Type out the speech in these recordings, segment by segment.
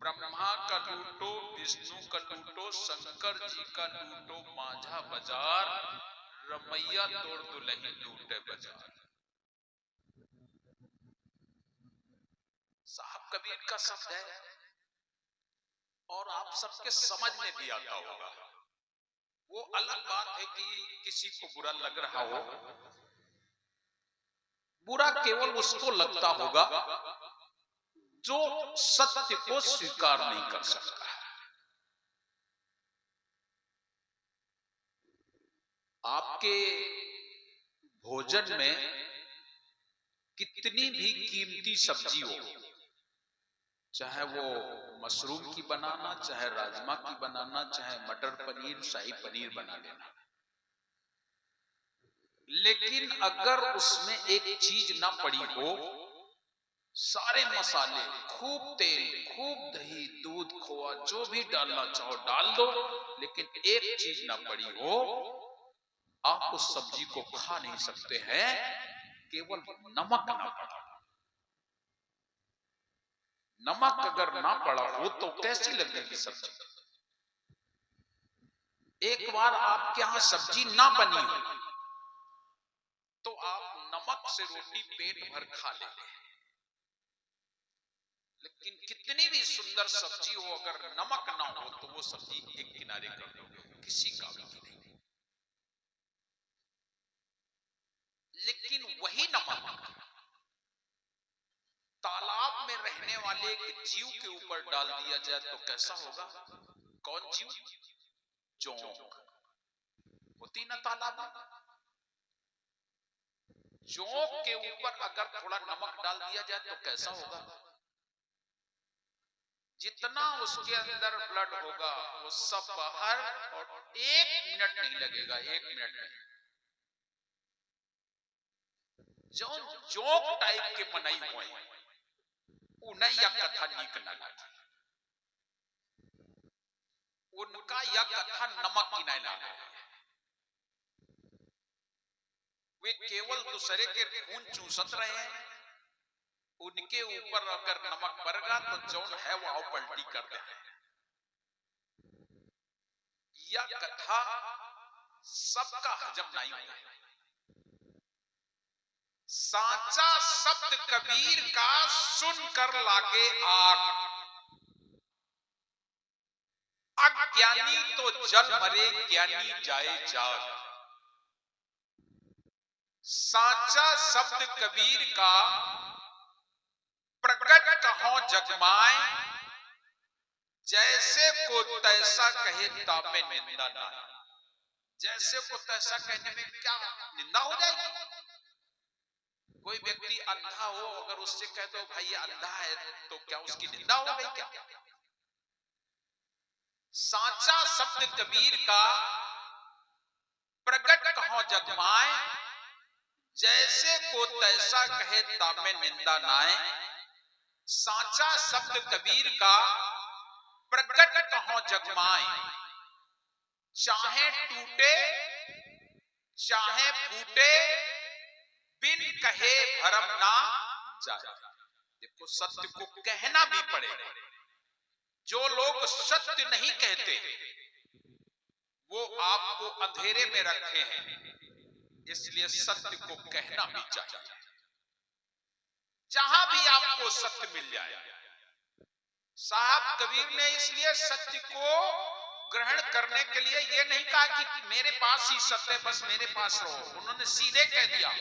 ब्रह्मा का लूटो, विष्णु का लूटो, शंकर जी का लूटो, माझा बाजार, रमैया तोड़ दुल्हन लूटे बाजार। साहब कबीर का शब्द है और आप सबके समझ में भी आता होगा। वो अलग बात है कि किसी को बुरा लग रहा हो, बुरा केवल उसको लगता होगा जो सत्य को स्वीकार नहीं कर सकता। आपके भोजन में कितनी भी कीमती सब्जी हो, चाहे वो मशरूम की बनाना, चाहे राजमा की बनाना, चाहे मटर पनीर, शाही पनीर बना लेना, लेकिन अगर उसमें एक चीज ना पड़ी हो, सारे मसाले, खूब तेल, खूब दही, दूध, खोआ, जो भी डालना चाहो डाल दो, लेकिन एक चीज ना पड़ी हो, आप उस सब्जी को खा नहीं सकते हैं। केवल नमक ना पड़ा। नमक अगर ना पड़ा हो तो कैसी लगेगी सब्जी? एक बार आपके यहां सब्जी ना बनी हो तो आप नमक से रोटी पेट भर खा लेंगे, लेकिन कितनी भी सुंदर सब्जी हो, अगर नमक ना हो तो वो सब्जी एक किनारे कर दोगे, किसी काम की नहीं। लेकिन वही नमक तालाब में रहने वाले एक जीव के ऊपर डाल दिया जाए तो कैसा होगा? कौन जीव? जोंक होती ना तालाब में। जोंक के ऊपर अगर थोड़ा नमक डाल दिया जाए तो कैसा होगा? जितना उसके अंदर ब्लड होगा वो सब बाहर, और 1 मिनट नहीं लगेगा, 1 मिनट नहीं। जो जोक टाइप के मनई हुए उन्हें यह कथा नीक न लगी, उनका यह कथा नमक की नहीं लगा। वे केवल दूसरे के खून चूसत रहे हैं, उनके ऊपर अगर नमक पड़ेगा तो जौन है वो आओ पलटी कर दे। यह कथा सबका हजम नहीं हुआ। साचा शब्द कबीर का सुनकर लागे आग, अज्ञानी तो जल मरे, ज्ञानी जाए जाग। साचा शब्द कबीर का प्रकट कहो जगमाए, जैसे को तैसा कहे तामे निंदा ना। जैसे को तैसा कहने में क्या निंदा हो जाएगी? कोई व्यक्ति अंधा हो, अगर उससे कह दो भाई ये अंधा है, तो क्या उसकी निंदा हो गई क्या? साचा शब्द कबीर का प्रकट कहो जगमाए, जैसे को तैसा कहे तामे निंदा नाए। साचा शब्द कबीर का प्रकट कहो जगमाए, चाहे टूटे चाहे फूटे, बिन कहे भरम ना जाए। देखो, सत्य को कहना भी पड़ेगा। जो लोग सत्य नहीं कहते वो आपको अंधेरे में रखे हैं, इसलिए सत्य को कहना भी चाहिए। जहां भी आपको सत्य मिल जाए। साहब कबीर ने इसलिए सत्य को ग्रहण करने के लिए यह नहीं कहा कि मेरे पास ही सत्य है, बस मेरे पास रहो। उन्होंने सीधे कह दिया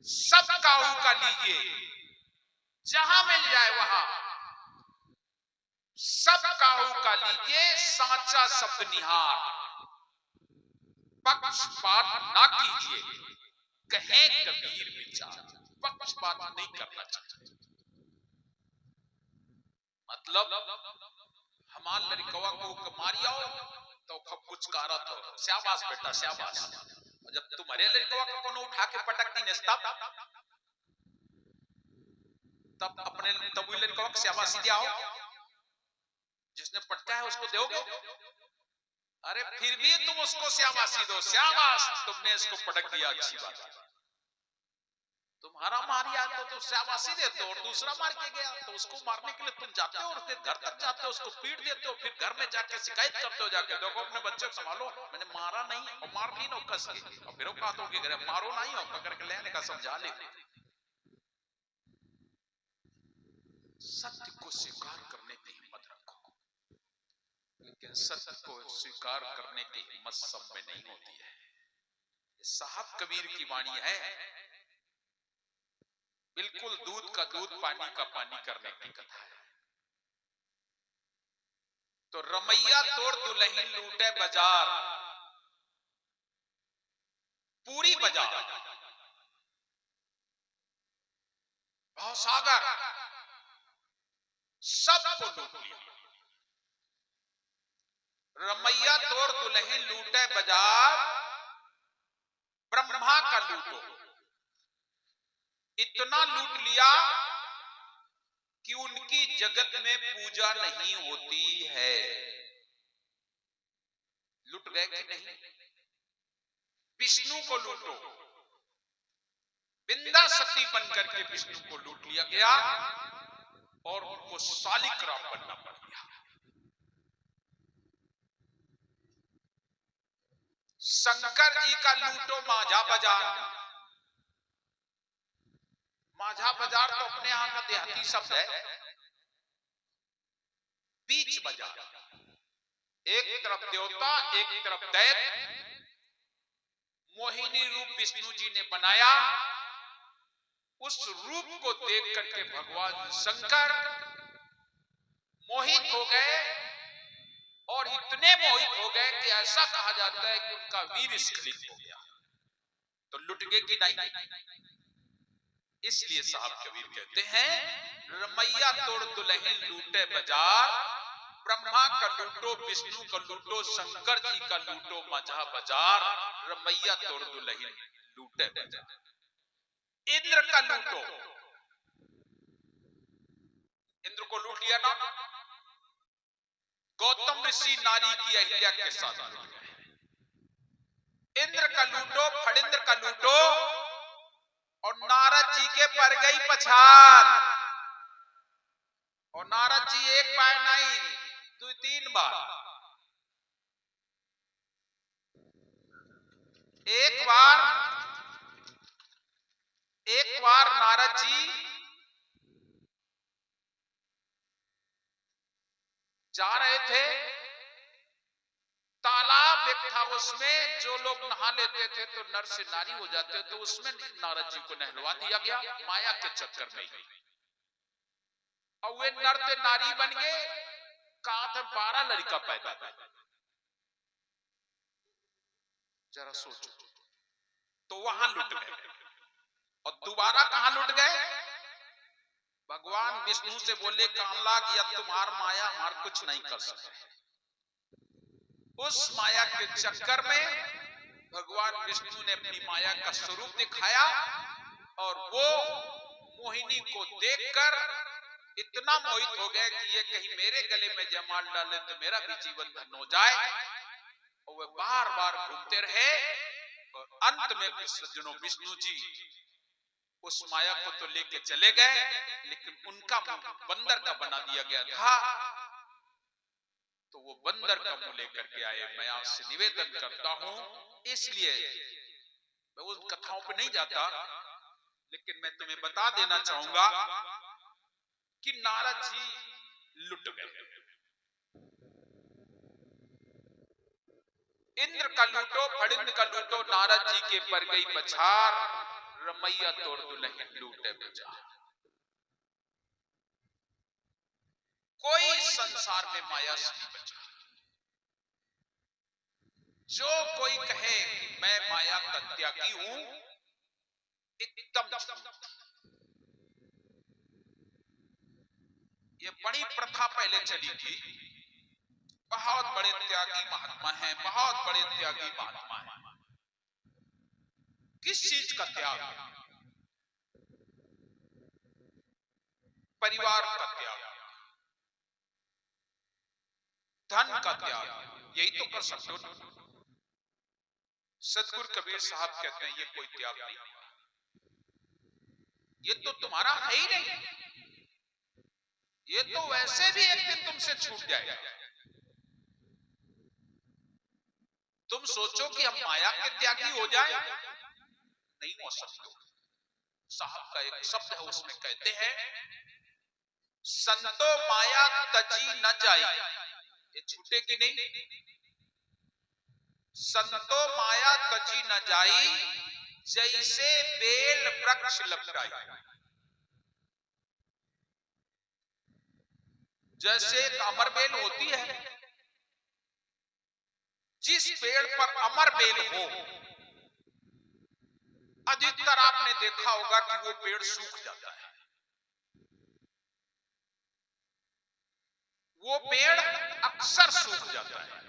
सब काऊ का लीजिए, जहां मिल जाए वहां सब काऊ का लीजिए। साचा शब्द निहार, पक्षपात ना कीजिए, कहे कबीर विचार। पक्षपात नहीं करना चाहिए। मतलब हमार लड़कवा को मारियो तो खब कुछ कारत हो, शाबाश बेटा शाबाश। जब तुम्हारे लड़कवा को कोनो उठा के पटक दी नेस्ता, तब अपने तब वो लड़कवा को शाबाशी दियाओ। जिसने पटका है उसको दोगे? अरे फिर भी तुम उसको शाबाशी दो, शाबाश तुमने इसको पटक दिया, अच्छी बात है। तुम्हारा मारिया तो शाबाशी देते हो, और दूसरा मार के गया तो उसको मारने के लिए तुम जाते हो और फिर घर तक जाते हो, उसको पीट देते हो, फिर घर में जाके शिकायत करते हो, जाके देखो अपने बच्चे को संभालो, मैंने मारा नहीं, और मार ली ना कस के, और फिर बात होगी घर मारो नहीं हो पकड़ के लेने का समझा ले। सत्य को स्वीकार करने की हिम्मत रखो, लेकिन सत्य को स्वीकार करने की हिम्मत सब में नहीं होती है। साहब कबीर की वाणी है, बिल्कुल दूध का दूध पानी का पानी करने की कथा है। तो रमैया तोड़ दुल्हन लूटे बाजार, पूरी बाजार भवसागर सबको लूट लिया। रमैया तोड़ दुल्हन लूटे बाजार, ब्रह्मा का लूटो, इतना लूट लिया कि उनकी जगत में पूजा नहीं होती है। लूट गए कि नहीं? विष्णु को लूटो, बिंदा सती बनकर के विष्णु को लूट लिया गया और उनको शालिग्राम बनना पड़ गया। शंकर जी का लूटो माझा बाजार, माझा बाजार तो अपने यहां का देहाती शब्द है। बीच बाजार, एक तरफ देवता एक तरफ दैत्य, मोहिनी रूप विष्णु जी ने बनाया। उस रूप को देख करके भगवान शंकर मोहित हो गए, और इतने मोहित हो गए कि ऐसा कहा जाता है कि उनका वीर स्खलित हो गया। तो लुट गए कि नहीं? इसलिए साहब कबीर कहते हैं, रमैया तोड़ दुल्हन लूटे बाजार, ब्रह्मा का लूटो विष्णु का लूटो, शंकर जी का लूटो माझा बाजार, रमैया तोड़ दुल्हन लूटे बाजार। इंद्र का लूटो, इंद्र को लूट लिया ना, गौतम ऋषि नारी की अहिल्या के साथ लूट गए। इंद्र का लूटो, फणिंद्र का लूटो, और नारद जी के पर गई पछाड़। और नारद जी एक बार नहीं, 2-3 बार। एक बार नारद जी जा रहे थे, तालाब एक था, उसमें जो लोग नहा लेते थे तो नर से नारी हो जाते, तो उसमें नारद जी को नहलवा दिया गया माया के चक्कर में। और वे नर से नारी बन गए, कहा था 12 लड़का पैदा था। जरा सोचो, तो वहां लुट गए, और दोबारा कहां लुट गए? भगवान विष्णु से बोले, कामला या तुम्हार माया हमार कुछ नहीं कर सकते। उस माया के चक्कर में भगवान विष्णु ने अपनी माया का स्वरूप दिखाया, और वो मोहिनी को देखकर इतना मोहित हो गए कि ये कहीं मेरे गले में जयमाल डाले तो मेरा भी जीवन धन्य हो जाए। और वे बार बार घूमते रहे, और अंत में सज्जनों विष्णु जी उस माया को तो लेके चले गए, लेकिन उनका मुंह बंदर का बना दिया गया था। तो वो बंदर का मुंह लेकर के आए। मैं आपसे निवेदन करता हूं, इसलिए मैं उन कथाओं पे नहीं जाता, लेकिन मैं तुम्हें बता देना चाहूंगा कि नारद जी लुट गए। इंद्र का लूटो, फणिंद्र का लूटो, नारद जी के पर गई पछाड़, रमैया तोड़ दुल्हन लूटे बाजार। कोई संसार में माया से नहीं बचा। जो कोई कहे कि मैं माया का त्यागी हूं, एकदम ये बड़ी प्रथा पहले चली थी। बहुत बड़े त्यागी महात्मा हैं, बहुत बड़े त्यागी महात्मा हैं। किस चीज का त्याग? परिवार का त्याग, धन का त्याग, यही तो कर सकते हो ना। सतगुरु कबीर साहब कहते हैं ये कोई त्याग नहीं। ये तो तुम्हारा है ही नहीं, ये तो वैसे भी एक दिन तुमसे छूट जाएगा। तुम सोचो कि हम माया के त्यागी हो जाए, नहीं हो सकते। साहब का एक शब्द है, उसमें कहते हैं संतो माया तजी न जाई, ये छूटे कि नहीं? संतो माया तजी न जाई, जैसे बेल वृक्ष लपटाई। जैसे एक अमर बेल होती है, जिस पेड़ पर अमर बेल हो, अधिकतर आपने देखा होगा कि वो पेड़ सूख जाता है। वो पेड़ अक्सर सूख जाता है,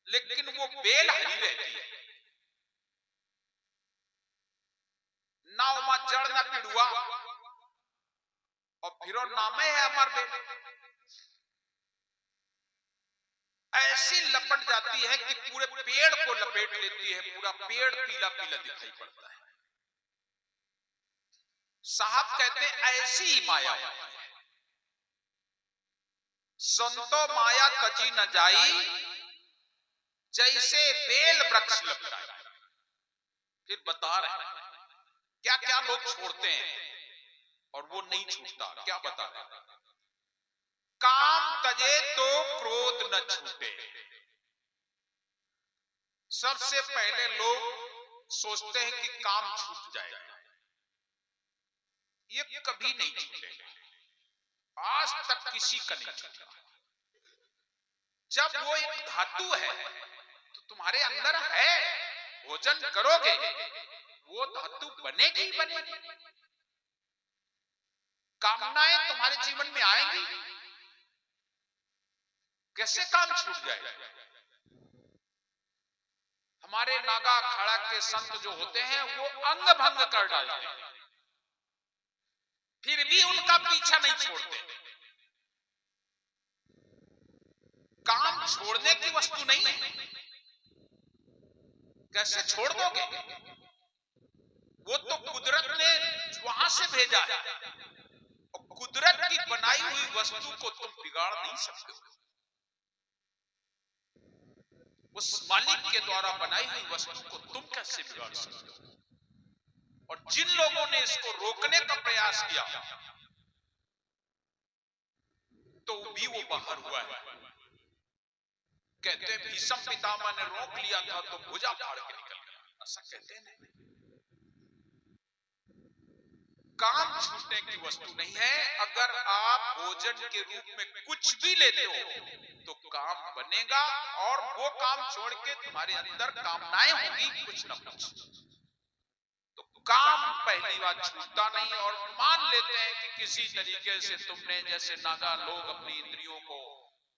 लेकिन वो बेल हरी रहती है। नाव में जड़ न पिड़ुआ, और फिर नामे है अमर बेल। ऐसी लपट जाती है कि पूरे पेड़ को लपेट लेती है, पूरा पेड़ पीला पीला दिखाई पड़ता है। साहब कहते हैं ऐसी ही माया है। संतो माया तजी न जाई, जैसे बेल वृक्ष लपटाई। फिर बता रहे हैं क्या क्या लोग छोड़ते हैं और वो नहीं छूटता। क्या बता रहे हैं? काम तजे तो क्रोध न छूटे। सबसे पहले लोग सोचते हैं कि काम छूट जाएगा, ये कभी नहीं छूटेगा। आज तक किसी का नहीं छूटा। जब वो एक धातु है तो तुम्हारे अंदर है, भोजन करोगे वो धातु बनेगी ही बनेगी। कामनाएं तुम्हारे जीवन में आएंगी, कैसे काम छूट जाएगा? हमारे नागा अखाड़ा के संत जो होते हैं वो अंग भंग कर डालते हैं, फिर भी उनका पीछा नहीं छोड़ते। काम छोड़ने की वस्तु नहीं है, कैसे छोड़ दोगे? वो तो कुदरत ने वहां से भेजा है, और कुदरत की बनाई हुई वस्तु को तुम बिगाड़ नहीं सकते हो। उस मालिक के द्वारा बनाई हुई वस्तु को तुम कैसे बिगाड़ सकते हो? और जिन लोगों ने इसको रोकने का प्रयास किया तो भी वो बाहर हुआ है। कहते हैं भीष्म पितामह ने रोक लिया था तो भुजा फाड़ के निकल गया, ऐसा कहते हैं। काम छूटने की वस्तु नहीं है। अगर आप भोजन के रूप में कुछ भी लेते हो तो काम बनेगा, और वो काम छोड़ के तुम्हारे अंदर कामनाएं होंगी कुछ ना कुछ। तो काम पहली बात छूटता नहीं। और मान लेते हैं कि किसी तरीके से तुमने, जैसे नागा लोग अपनी इंद्रियों को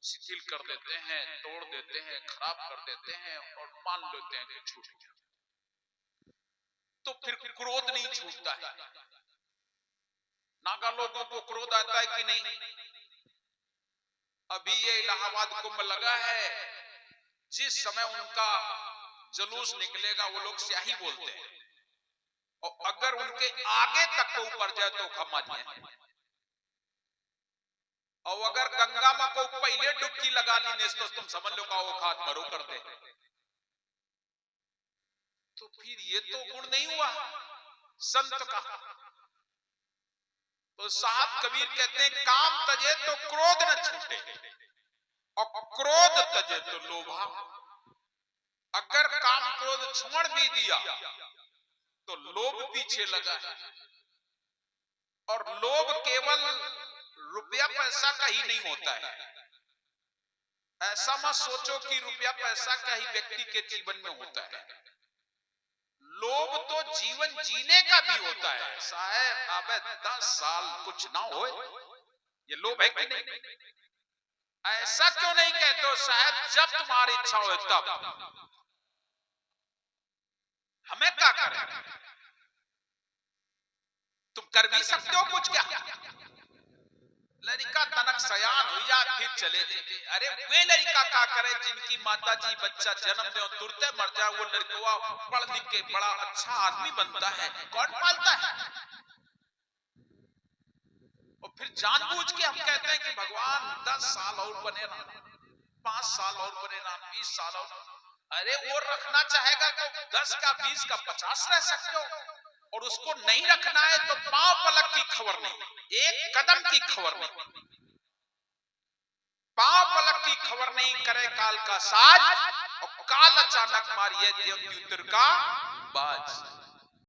शिथिल कर देते हैं, तोड़ देते हैं, खराब कर देते हैं, और मान लेते हैं कि छूट गया, तो फिर क्रोध नहीं छूटता है। नागा लोगों को क्रोध आता है कि नहीं? अभी ये इलाहाबाद कुंभ लगा है, जिस समय उनका जुलूस निकलेगा वो लोग स्याही बोलते हैं, और अगर उनके आगे तक को ऊपर जाए तो खमा जाए, और अगर गंगा मां को पहले डुबकी लगा ली तो तुम समझ लो का वो खाद मरो कर दे। तो फिर ये तो गुण नहीं हुआ संत का। तो साहब कबीर कहते हैं काम तजे तो क्रोध न छूटे, और क्रोध तजे तो लोभा। अगर काम क्रोध छोड़ भी दिया तो लोभ पीछे लगा है। और लोभ केवल रुपया पैसा का ही नहीं होता है। ऐसा मत सोचो कि रुपया पैसा का ही व्यक्ति के जीवन में होता है। लोभ तो जीवन जीने का भी होता है। साहब अबे 10 साल कुछ ना हो, ये लोभ है कि नहीं? ऐसा क्यों नहीं कहते हो साहब, जब तुम्हारी इच्छा हो तब। हमें क्या करें? तुम कर भी सकते हो कुछ। क्या लड़का तनक सयान हो या फिर चले जाए? अरे वे लड़का क्या करे जिनकी माता जी बच्चा जन्म दे और तुरते मर जाए, वो लड़का पढ़ लिख के बड़ा अच्छा आदमी बनता है, कौन पालता है? फिर जानबूझ के हम कहते हैं कि भगवान 10 साल और बने ना, 5 साल और बने ना, 20 साल और। अरे वो रखना चाहेगा तो 10 का 20 का 50 रह सकते हो, और उसको नहीं रखना है तो पांव पलक की खबर नहीं, एक कदम की खबर नहीं, पांव पलक की खबर नहीं करे काल का साज, और काल अचानक मारिए देवद्युतर का बाज।